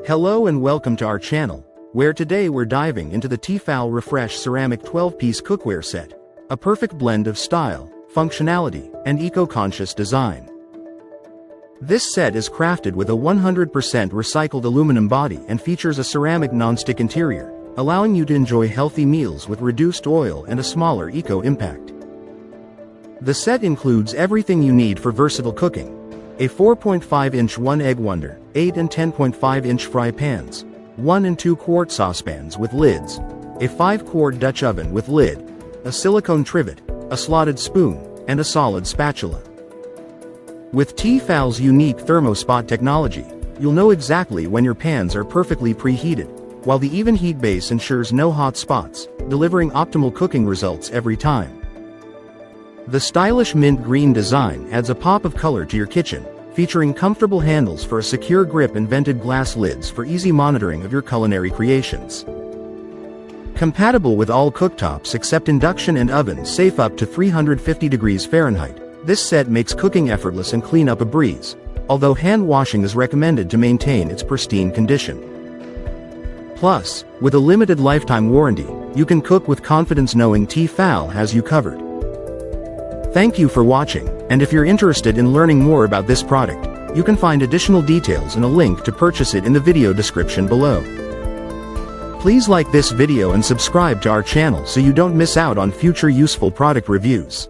Hello and welcome to our channel, where today we're diving into the T-fal Refresh Ceramic 12-piece cookware set, a perfect blend of style, functionality, and eco-conscious design. This set is crafted with a 100% recycled aluminum body and features a ceramic non-stick interior, allowing you to enjoy healthy meals with reduced oil and a smaller eco-impact. The set includes everything you need for versatile cooking: a 4.5-inch 1-egg wonder, 8 and 10.5-inch fry pans, 1 and 2 quart saucepans with lids, a 5-quart Dutch oven with lid, a silicone trivet, a slotted spoon, and a solid spatula. With T-fal's unique Thermo-Spot technology, you'll know exactly when your pans are perfectly preheated, while the even heat base ensures no hot spots, delivering optimal cooking results every time. The stylish mint green design adds a pop of color to your kitchen, featuring comfortable handles for a secure grip and vented glass lids for easy monitoring of your culinary creations. Compatible with all cooktops except induction and ovens safe up to 350 degrees Fahrenheit, this set makes cooking effortless and cleanup a breeze, although hand washing is recommended to maintain its pristine condition. Plus, with a limited lifetime warranty, you can cook with confidence knowing T-fal has you covered. Thank you for watching, and if you're interested in learning more about this product, you can find additional details and a link to purchase it in the video description below. Please like this video and subscribe to our channel so you don't miss out on future useful product reviews.